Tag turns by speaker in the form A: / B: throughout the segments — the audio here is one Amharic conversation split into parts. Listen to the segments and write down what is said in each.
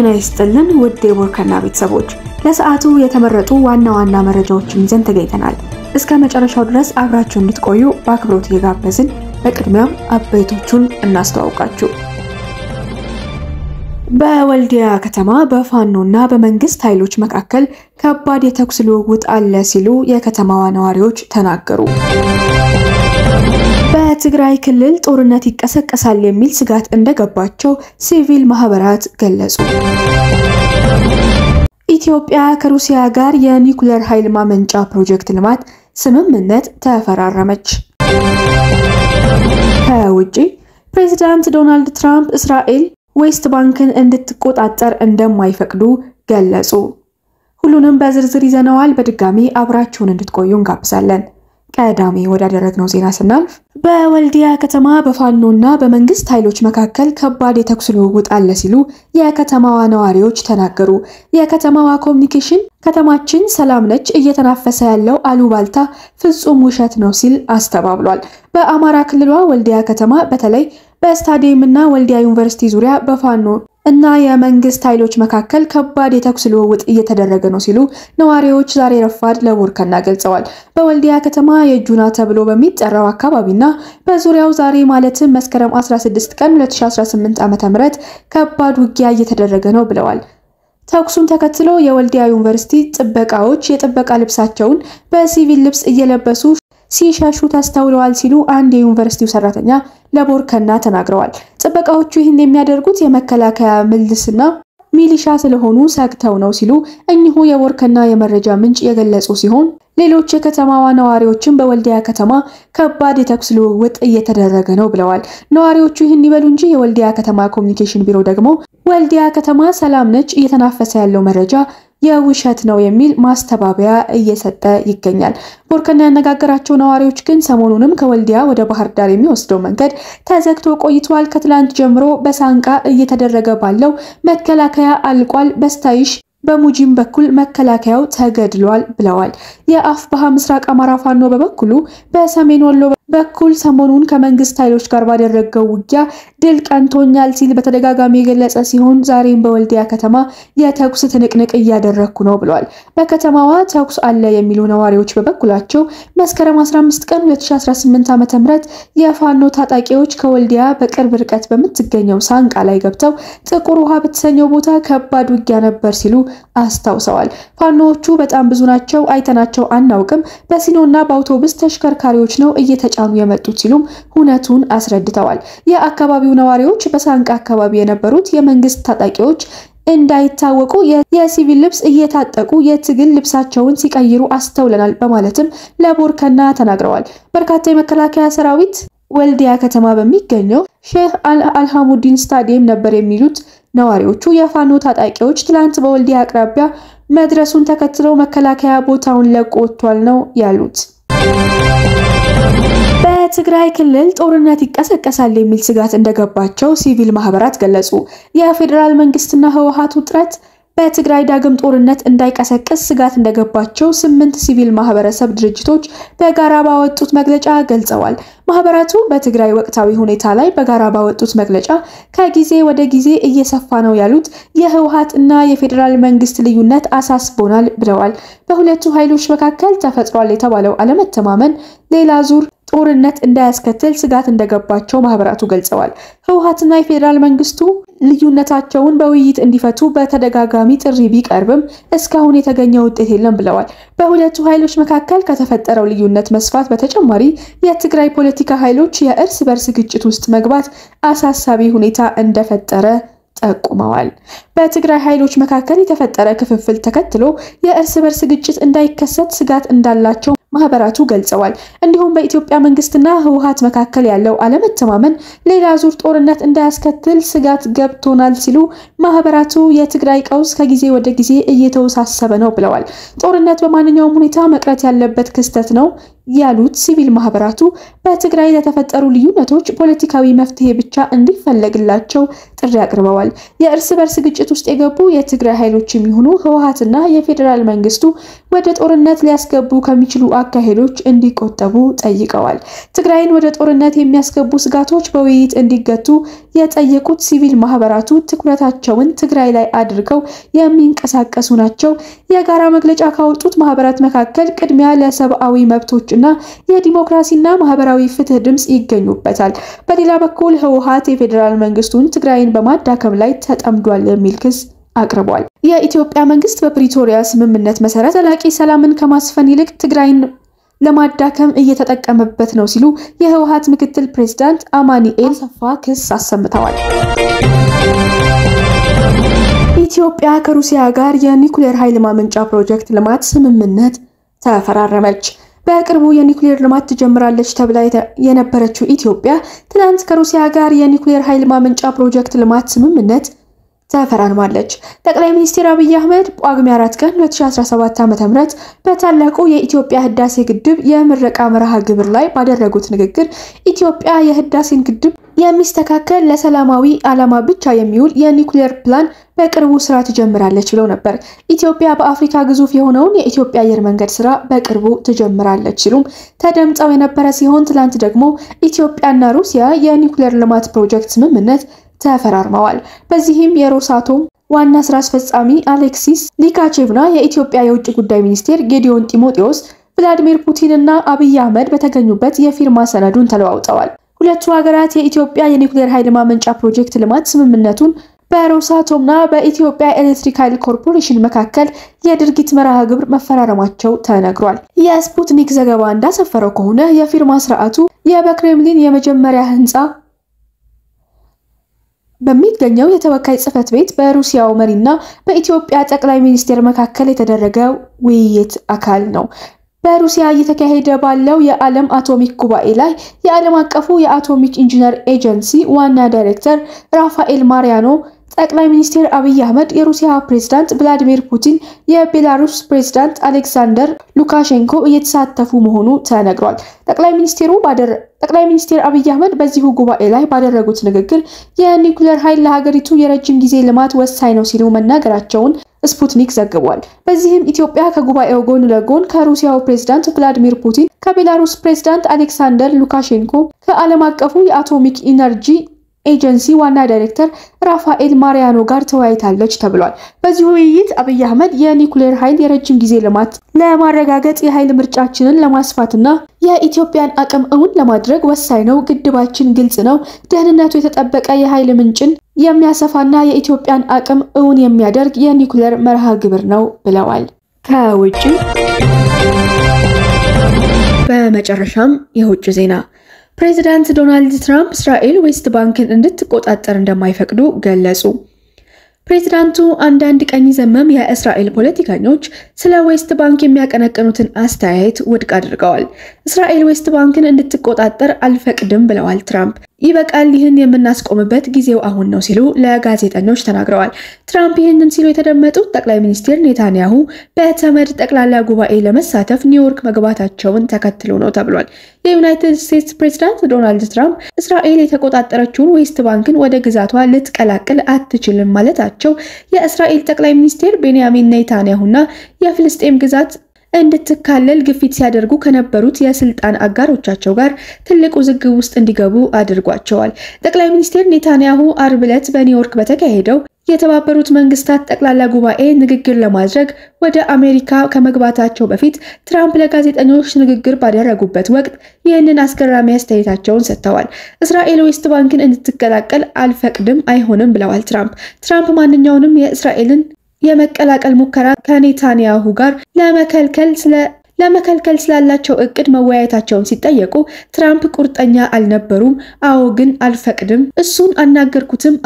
A: ጤና ይስጥልን ውድ የቦርከና ቤተሰቦች ለሰዓቱ የተመረጡ ዋና መረጃዎችን ይዘን ተገኝተናል። እስከ መጨረሻው ድረስ አብራችሁን እንድትቆዩ በአክብሮት እየጋበዝን በቅድሚያም አበይቶቹን እናስተዋውቃችሁ። በወልዲያ ከተማ በፋኖና በመንግስት ኃይሎች መካከል ከባድ የተኩስ ልውውጥ አለ ሲሉ የከተማዋ ነዋሪዎች ተናገሩ። በትግራይ ክልል ጦርነት ይቀሰቀሳል የሚል ስጋት እንደገባቸው ሲቪል ማህበራት ገለጹ። ኢትዮጵያ ከሩሲያ ጋር የኒውክሌር ኃይል ማመንጫ ፕሮጀክት ልማት ስምምነት ተፈራረመች። ከውጪ ፕሬዝዳንት ዶናልድ ትራምፕ እስራኤል ዌስት ባንክን እንድትቆጣጠር እንደማይፈቅዱ ገለጹ። ሁሉንም በዝርዝር ይዘናል። በድጋሚ አብራችሁን እንድትቆዩ እንጋብዛለን። ቀዳሚ ወዳደረግነው ዜና ስናልፍ በወልዲያ ከተማ በፋኖና በመንግስት ኃይሎች መካከል ከባድ የተኩስ ልውውጥ አለ ሲሉ የከተማዋ ነዋሪዎች ተናገሩ። የከተማዋ ኮሙኒኬሽን ከተማችን ሰላም ነች፣ እየተናፈሰ ያለው አሉባልታ ፍጹም ውሸት ነው ሲል አስተባብሏል። በአማራ ክልሏ ወልዲያ ከተማ በተለይ በስታዲየምና ወልዲያ ዩኒቨርሲቲ ዙሪያ በፋኖ እና የመንግስት ኃይሎች መካከል ከባድ የተኩስ ልውውጥ እየተደረገ ነው ሲሉ ነዋሪዎች ዛሬ ረፋድ ለቦርከና ገልጸዋል። በወልዲያ ከተማ የጁና ተብሎ በሚጠራው አካባቢና በዙሪያው ዛሬ ማለትም መስከረም 16 ቀን 2018 ዓ.ም ከባድ ውጊያ እየተደረገ ነው ብለዋል። ተኩሱን ተከትሎ የወልዲያ ዩኒቨርሲቲ ጥበቃዎች የጥበቃ ልብሳቸውን በሲቪል ልብስ እየለበሱ ሲሻሹ ተስተውለዋል ሲሉ አንድ የዩኒቨርሲቲው ሰራተኛ ለቦርከና ተናግረዋል። ጥበቃዎቹ ይህን የሚያደርጉት የመከላከያ ምልስና ሚሊሻ ስለሆኑ ሰግተው ነው ሲሉ እኚሁ የቦርከና የመረጃ ምንጭ የገለጹ ሲሆን ሌሎች የከተማዋ ነዋሪዎችን በወልዲያ ከተማ ከባድ የተኩስ ልውውጥ እየተደረገ ነው ብለዋል። ነዋሪዎቹ ይህን ይበሉ እንጂ የወልዲያ ከተማ ኮሙኒኬሽን ቢሮ ደግሞ ወልዲያ ከተማ ሰላም ነች፣ እየተናፈሰ ያለው መረጃ የውሸት ነው የሚል ማስተባበያ እየሰጠ ይገኛል። ቦርከና ያነጋገራቸው ነዋሪዎች ግን ሰሞኑንም ከወልዲያ ወደ ባህር ዳር የሚወስደው መንገድ ተዘግቶ ቆይቷል። ከትላንት ጀምሮ በሳንቃ እየተደረገ ባለው መከላከያ አልቋል፣ በስታይሽ በሙጂም በኩል መከላከያው ተገድሏል ብለዋል። የአፍባሃ ምስራቅ አማራ ፋኖ በበኩሉ በሰሜን ወሎ በኩል ሰሞኑን ከመንግስት ኃይሎች ጋር ባደረገው ውጊያ ድል ቀንቶኛል ሲል በተደጋጋሚ የገለጸ ሲሆን ዛሬም በወልዲያ ከተማ የተኩስ ትንቅንቅ እያደረኩ ነው ብሏል። በከተማዋ ተኩስ አለ የሚሉ ነዋሪዎች በበኩላቸው መስከረም 15 ቀን 2018 ዓ.ም የፋኖ ታጣቂዎች ከወልዲያ በቅርብ ርቀት በምትገኘው ሳንቃ ላይ ገብተው ጥቁር ውሃ በተሰኘው ቦታ ከባድ ውጊያ ነበር ሲሉ አስታውሰዋል። ፋኖዎቹ በጣም ብዙ ናቸው፣ አይተናቸው አናውቅም፣ በሲኖና በአውቶቡስ ተሽከርካሪዎች ነው እየተጫኑ የመጡት ሲሉም ሁነቱን አስረድተዋል። የአካባቢው ነዋሪዎች በሳንቃ አካባቢ የነበሩት የመንግስት ታጣቂዎች እንዳይታወቁ የሲቪል ልብስ እየታጠቁ የትግል ልብሳቸውን ሲቀይሩ አስተውለናል በማለትም ለቦርከና ተናግረዋል። በርካታ የመከላከያ ሰራዊት ወልዲያ ከተማ በሚገኘው ሼህ አልሐሙዲን ስታዲየም ነበር የሚሉት ነዋሪዎቹ የፋኖ ታጣቂዎች ትላንት በወልዲያ አቅራቢያ መድረሱን ተከትለው መከላከያ ቦታውን ለቆ ወጥቷል ነው ያሉት። በትግራይ ክልል ጦርነት ይቀሰቀሳል የሚል ስጋት እንደገባቸው ሲቪል ማህበራት ገለጹ። የፌደራል መንግስትና ህወሓት ውጥረት በትግራይ ዳግም ጦርነት እንዳይቀሰቀስ ስጋት እንደገባቸው 8 ሲቪል ማህበረሰብ ድርጅቶች በጋራ ባወጡት መግለጫ ገልጸዋል። ማህበራቱ በትግራይ ወቅታዊ ሁኔታ ላይ በጋራ ባወጡት መግለጫ ከጊዜ ወደ ጊዜ እየሰፋ ነው ያሉት የህወሓት እና የፌደራል መንግስት ልዩነት አሳስቦናል ብለዋል። በሁለቱ ኃይሎች መካከል ተፈጥሯል የተባለው አለመተማመን ሌላ ዙር ጦርነት እንዳያስከትል ስጋት እንደገባቸው ማህበራቱ ገልጸዋል። ህወሓትና የፌደራል መንግስቱ ልዩነታቸውን በውይይት እንዲፈቱ በተደጋጋሚ ጥሪ ቢቀርብም እስካሁን የተገኘ ውጤት የለም ብለዋል። በሁለቱ ኃይሎች መካከል ከተፈጠረው ልዩነት መስፋት በተጨማሪ የትግራይ ፖለቲካ ኃይሎች የእርስ በርስ ግጭት ውስጥ መግባት አሳሳቢ ሁኔታ እንደፈጠረ ጠቁመዋል። በትግራይ ኃይሎች መካከል የተፈጠረ ክፍፍል ተከትሎ የእርስ በርስ ግጭት እንዳይከሰት ስጋት እንዳላቸው ማህበራቱ ገልጸዋል። እንዲሁም በኢትዮጵያ መንግስትና ህወሓት መካከል ያለው አለመተማመን ሌላ ዙር ጦርነት እንዳያስከትል ስጋት ገብቶናል ሲሉ ማህበራቱ የትግራይ ቀውስ ከጊዜ ወደ ጊዜ እየተወሳሰበ ነው ብለዋል። ጦርነት በማንኛውም ሁኔታ መቅረት ያለበት ክስተት ነው፣ ያሉት ሲቪል ማህበራቱ በትግራይ ለተፈጠሩ ልዩነቶች ፖለቲካዊ መፍትሄ ብቻ እንዲፈለግላቸው ጥሪ አቅርበዋል። የእርስ በርስ ግጭት ውስጥ የገቡ የትግራይ ኃይሎች የሚሆኑ ህወሓትና የፌዴራል መንግስቱ ወደ ጦርነት ሊያስገቡ ከሚችሉ አካሄዶች እንዲቆጠቡ ጠይቀዋል። ትግራይን ወደ ጦርነት የሚያስገቡ ስጋቶች በውይይት እንዲገቱ የጠየቁት ሲቪል ማህበራቱ ትኩረታቸውን ትግራይ ላይ አድርገው የሚንቀሳቀሱ ናቸው። የጋራ መግለጫ ካወጡት ማህበራት መካከል ቅድሚያ ለሰብአዊ መብቶችና የዲሞክራሲና ማህበራዊ ፍትህ ድምጽ ይገኙበታል። በሌላ በኩል ህወሓት የፌዴራል መንግስቱን ትግራይን በማዳከም ላይ ተጠምዷል የሚል ክስ አቅርቧል። የኢትዮጵያ መንግስት በፕሪቶሪያ ስምምነት መሰረት ዘላቂ ሰላምን ከማስፈን ይልቅ ትግራይን ለማዳከም እየተጠቀመበት ነው ሲሉ የህወሓት ምክትል ፕሬዝዳንት አማኑኤል አሰፋ ክስ አሰምተዋል። ኢትዮጵያ ከሩሲያ ጋር የኒኩሌር ኃይል ማመንጫ ፕሮጀክት ልማት ስምምነት ተፈራረመች። በቅርቡ የኒኩሌር ልማት ትጀምራለች ተብላ የነበረችው ኢትዮጵያ ትናንት ከሩሲያ ጋር የኒኩሌር ኃይል ማመንጫ ፕሮጀክት ልማት ስምምነት ተፈራርማለች። ጠቅላይ ሚኒስትር አብይ አህመድ ጳጉሜ 4 ቀን 2017 ዓ.ም በታላቁ የኢትዮጵያ ህዳሴ ግድብ የምረቃ መርሃ ግብር ላይ ባደረጉት ንግግር ኢትዮጵያ የህዳሴን ግድብ የሚስተካከል ለሰላማዊ ዓላማ ብቻ የሚውል የኒኩሌር ፕላን በቅርቡ ስራ ትጀምራለች ብለው ነበር። ኢትዮጵያ በአፍሪካ ግዙፍ የሆነውን የኢትዮጵያ አየር መንገድ ስራ በቅርቡ ትጀምራለች ሲሉም ተደምጠው የነበረ ሲሆን ትላንት ደግሞ ኢትዮጵያና ሩሲያ የኒኩሌር ልማት ፕሮጀክት ስምምነት ተፈራርመዋል። በዚህም የሮሳቶም ዋና ስራ አስፈጻሚ አሌክሲስ ሊካቼቭና የኢትዮጵያ የውጭ ጉዳይ ሚኒስቴር ጌዲዮን ጢሞቴዎስ ቭላዲሚር ፑቲን እና አብይ አህመድ በተገኙበት የፊርማ ሰነዱን ተለዋውጠዋል። ሁለቱ ሀገራት የኢትዮጵያ የኒኩሌር ኃይል ማመንጫ ፕሮጀክት ልማት ስምምነቱን በሮሳቶምና በኢትዮጵያ ኤሌክትሪክ ኃይል ኮርፖሬሽን መካከል የድርጊት መርሃ ግብር መፈራረማቸው ተነግሯል። የስፑትኒክ ዘገባ እንዳሰፈረው ከሆነ የፊርማ ስርዓቱ በክሬምሊን የመጀመሪያ ህንጻ በሚገኘው የተወካይ ጽህፈት ቤት በሩሲያው መሪና በኢትዮጵያ ጠቅላይ ሚኒስትር መካከል የተደረገ ውይይት አካል ነው። በሩሲያ እየተካሄደ ባለው የዓለም አቶሚክ ጉባኤ ላይ የዓለም አቀፉ የአቶሚክ ኢንጂነር ኤጀንሲ ዋና ዳይሬክተር ራፋኤል ማሪያኖ ጠቅላይ ሚኒስትር አብይ አህመድ፣ የሩሲያ ፕሬዝዳንት ቭላዲሚር ፑቲን፣ የቤላሩስ ፕሬዝዳንት አሌክሳንደር ሉካሼንኮ እየተሳተፉ መሆኑ ተነግሯል። ጠቅላይ ሚኒስትር አብይ አህመድ በዚሁ ጉባኤ ላይ ባደረጉት ንግግር የኒኩሌር ኃይል ለሀገሪቱ የረጅም ጊዜ ልማት ወሳኝ ነው ሲሉ መናገራቸውን ስፑትኒክ ዘግቧል። በዚህም ኢትዮጵያ ከጉባኤው ጎን ለጎን ከሩሲያው ፕሬዝዳንት ቭላዲሚር ፑቲን፣ ከቤላሩስ ፕሬዝዳንት አሌክሳንደር ሉካሼንኮ፣ ከዓለም አቀፉ የአቶሚክ ኢነርጂ ኤጀንሲ ዋና ዳይሬክተር ራፋኤል ማሪያኖ ጋር ተወያይታለች ተብሏል። በዚህ ውይይት አብይ አህመድ የኒኩሌር ኃይል የረጅም ጊዜ ልማት ለማረጋገጥ የኃይል ምርጫችንን ለማስፋትና የኢትዮጵያን አቅም እውን ለማድረግ ወሳኝ ነው። ግድባችን ግልጽ ነው፣ ደህንነቱ የተጠበቀ የኃይል ምንጭን የሚያሰፋና የኢትዮጵያን አቅም እውን የሚያደርግ የኒኩሌር መርሃ ግብር ነው ብለዋል። ከውጪ በመጨረሻም የውጭ ዜና ፕሬዚዳንት ዶናልድ ትራምፕ እስራኤል ዌስት ባንክን እንድትቆጣጠር እንደማይፈቅዱ ገለጹ። ፕሬዚዳንቱ አንዳንድ ቀኝ ዘመም የእስራኤል ፖለቲከኞች ስለ ዌስት ባንክ የሚያቀነቅኑትን አስተያየት ውድቅ አድርገዋል። እስራኤል ዌስት ባንክን እንድትቆጣጠር አልፈቅድም ብለዋል ትራምፕ። ይበቃል፣ ይህን የምናስቆምበት ጊዜው አሁን ነው ሲሉ ለጋዜጠኞች ተናግረዋል። ትራምፕ ይህንን ሲሉ የተደመጡት ጠቅላይ ሚኒስትር ኔታንያሁ በተመድ ጠቅላላ ጉባኤ ለመሳተፍ ኒውዮርክ መግባታቸውን ተከትሎ ነው ተብሏል። የዩናይትድ ስቴትስ ፕሬዝዳንት ዶናልድ ትራምፕ እስራኤል የተቆጣጠረችውን ዌስት ባንክን ወደ ግዛቷ ልትቀላቅል አትችልም ማለታቸው የእስራኤል ጠቅላይ ሚኒስትር ቤንያሚን ኔታንያሁና የፍልስጤም ግዛት እንድትካለል ግፊት ሲያደርጉ ከነበሩት የስልጣን አጋሮቻቸው ጋር ትልቅ ውዝግብ ውስጥ እንዲገቡ አድርጓቸዋል። ጠቅላይ ሚኒስትር ኔታንያሁ አርብ ዕለት በኒውዮርክ በተካሄደው የተባበሩት መንግስታት ጠቅላላ ጉባኤ ንግግር ለማድረግ ወደ አሜሪካ ከመግባታቸው በፊት ትራምፕ ለጋዜጠኞች ንግግር ባደረጉበት ወቅት ይህንን አስገራሚ አስተያየታቸውን ሰጥተዋል። እስራኤል ዌስት ባንክን እንድትቀላቀል አልፈቅድም፣ አይሆንም ብለዋል ትራምፕ ማንኛውንም የእስራኤልን የመቀላቀል ሙከራ ከኔታንያሁ ጋር ለመከልከል ስላላቸው እቅድ መወያየታቸውን ሲጠየቁ ትራምፕ ቁርጠኛ አልነበሩም። አዎ ግን አልፈቅድም፣ እሱን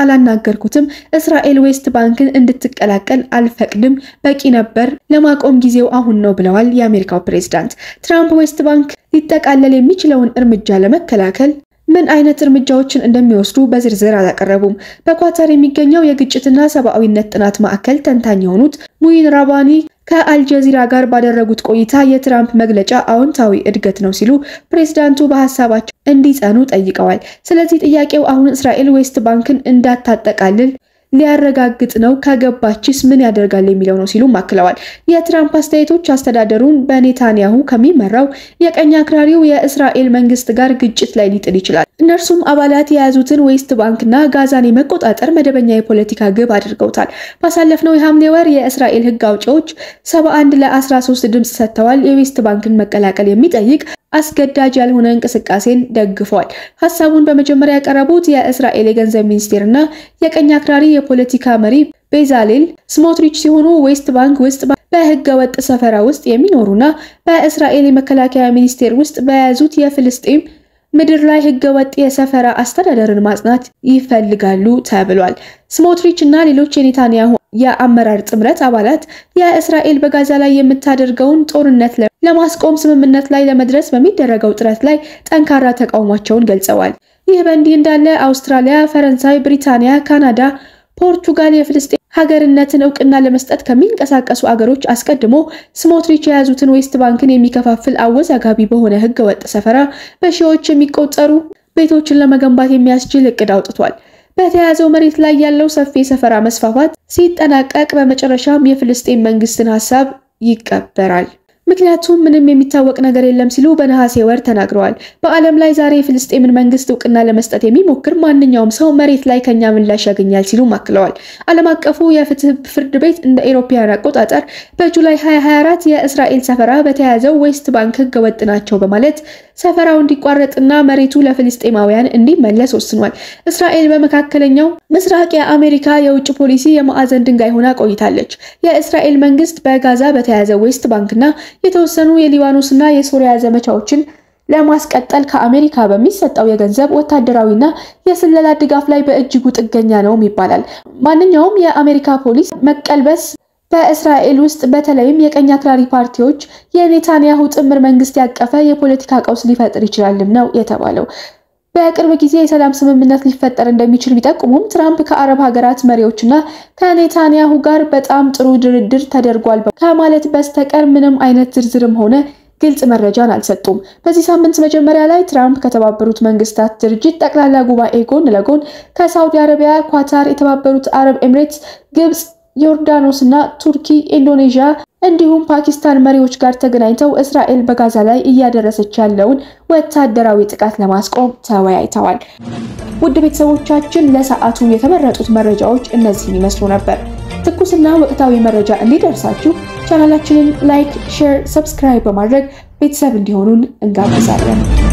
A: አላናገርኩትም፣ እስራኤል ዌስት ባንክን እንድትቀላቀል አልፈቅድም፣ በቂ ነበር፣ ለማቆም ጊዜው አሁን ነው ብለዋል የአሜሪካው ፕሬዝዳንት። ትራምፕ ዌስት ባንክ ሊጠቃለል የሚችለውን እርምጃ ለመከላከል ምን አይነት እርምጃዎችን እንደሚወስዱ በዝርዝር አላቀረቡም። በኳታር የሚገኘው የግጭትና ሰብአዊነት ጥናት ማዕከል ተንታኝ የሆኑት ሙይን ራባኒ ከአልጀዚራ ጋር ባደረጉት ቆይታ የትራምፕ መግለጫ አዎንታዊ እድገት ነው ሲሉ ፕሬዝዳንቱ በሐሳባቸው እንዲጸኑ ጠይቀዋል። ስለዚህ ጥያቄው አሁን እስራኤል ዌስት ባንክን እንዳታጠቃልል ሊያረጋግጥ ነው፣ ከገባችስ ምን ያደርጋል የሚለው ነው ሲሉ አክለዋል። የትራምፕ አስተያየቶች አስተዳደሩን በኔታንያሁ ከሚመራው የቀኝ አክራሪው የእስራኤል መንግስት ጋር ግጭት ላይ ሊጥል ይችላል። እነርሱም አባላት የያዙትን ዌስት ባንክና ጋዛን የመቆጣጠር መደበኛ የፖለቲካ ግብ አድርገውታል። ባሳለፍነው የሐምሌ ወር የእስራኤል ሕግ አውጪዎች 71 ለ13 ድምጽ ሰጥተዋል። የዌስት ባንክን መቀላቀል የሚጠይቅ አስገዳጅ ያልሆነ እንቅስቃሴን ደግፈዋል። ሐሳቡን በመጀመሪያ ያቀረቡት የእስራኤል የገንዘብ ሚኒስቴርና የቀኝ አክራሪ የፖለቲካ መሪ ቤዛሌል ስሞትሪች ሲሆኑ ዌስት ባንክ ውስጥ በህገ ወጥ ሰፈራ ውስጥ የሚኖሩና በእስራኤል የመከላከያ ሚኒስቴር ውስጥ በያዙት የፍልስጤም ምድር ላይ ህገ ወጥ የሰፈራ አስተዳደርን ማጽናት ይፈልጋሉ ተብሏል። ስሞትሪች እና ሌሎች የኔታንያሁ የአመራር ጥምረት አባላት የእስራኤል በጋዛ ላይ የምታደርገውን ጦርነት ለማስቆም ስምምነት ላይ ለመድረስ በሚደረገው ጥረት ላይ ጠንካራ ተቃውሟቸውን ገልጸዋል። ይህ በእንዲህ እንዳለ አውስትራሊያ፣ ፈረንሳይ፣ ብሪታንያ፣ ካናዳ፣ ፖርቱጋል የፍልስጤም ሀገርነትን እውቅና ለመስጠት ከሚንቀሳቀሱ አገሮች አስቀድሞ ስሞትሪች የያዙትን ዌስት ባንክን የሚከፋፍል አወዛጋቢ በሆነ ህገወጥ ሰፈራ በሺዎች የሚቆጠሩ ቤቶችን ለመገንባት የሚያስችል እቅድ አውጥቷል። በተያዘው መሬት ላይ ያለው ሰፊ የሰፈራ መስፋፋት ሲጠናቀቅ በመጨረሻም የፍልስጤም መንግስትን ሐሳብ ይቀበራል። ምክንያቱም ምንም የሚታወቅ ነገር የለም ሲሉ በነሐሴ ወር ተናግረዋል። በዓለም ላይ ዛሬ የፍልስጤምን መንግስት እውቅና ለመስጠት የሚሞክር ማንኛውም ሰው መሬት ላይ ከኛ ምላሽ ያገኛል ሲሉ አክለዋል። ዓለም አቀፉ የፍትህ ፍርድ ቤት እንደ አውሮፓውያን አቆጣጠር በጁላይ 2024 የእስራኤል ሰፈራ በተያዘው ዌስት ባንክ ህገወጥ ናቸው በማለት ሰፈራው እንዲቋረጥና መሬቱ ለፍልስጤማውያን እንዲመለስ ወስኗል። እስራኤል በመካከለኛው ምስራቅ የአሜሪካ የውጭ ፖሊሲ የማዕዘን ድንጋይ ሆና ቆይታለች። የእስራኤል መንግስት በጋዛ በተያዘው ዌስት ባንክና የተወሰኑ የሊባኖስና የሶሪያ ዘመቻዎችን ለማስቀጠል ከአሜሪካ በሚሰጠው የገንዘብ ወታደራዊና የስለላ ድጋፍ ላይ በእጅጉ ጥገኛ ነው ይባላል። ማንኛውም የአሜሪካ ፖሊስ መቀልበስ በእስራኤል ውስጥ በተለይም የቀኝ አክራሪ ፓርቲዎች የኔታንያሁ ጥምር መንግስት ያቀፈ የፖለቲካ ቀውስ ሊፈጥር ይችላልም ነው የተባለው። በቅርብ ጊዜ የሰላም ስምምነት ሊፈጠር እንደሚችል ቢጠቁሙም ትራምፕ ከአረብ ሀገራት መሪዎችና ከኔታንያሁ ጋር በጣም ጥሩ ድርድር ተደርጓል ከማለት በስተቀር ምንም አይነት ዝርዝርም ሆነ ግልጽ መረጃን አልሰጡም። በዚህ ሳምንት መጀመሪያ ላይ ትራምፕ ከተባበሩት መንግስታት ድርጅት ጠቅላላ ጉባኤ ጎን ለጎን ከሳውዲ አረቢያ፣ ኳታር፣ የተባበሩት አረብ ኤምሬትስ፣ ግብጽ፣ ዮርዳኖስና ቱርኪ፣ ኢንዶኔዥያ እንዲሁም ፓኪስታን መሪዎች ጋር ተገናኝተው እስራኤል በጋዛ ላይ እያደረሰች ያለውን ወታደራዊ ጥቃት ለማስቆም ተወያይተዋል። ውድ ቤተሰቦቻችን ለሰዓቱ የተመረጡት መረጃዎች እነዚህን ይመስሉ ነበር። ትኩስና ወቅታዊ መረጃ እንዲደርሳችሁ ቻናላችንን ላይክ፣ ሼር፣ ሰብስክራይብ በማድረግ ቤተሰብ እንዲሆኑን እንጋብዛለን።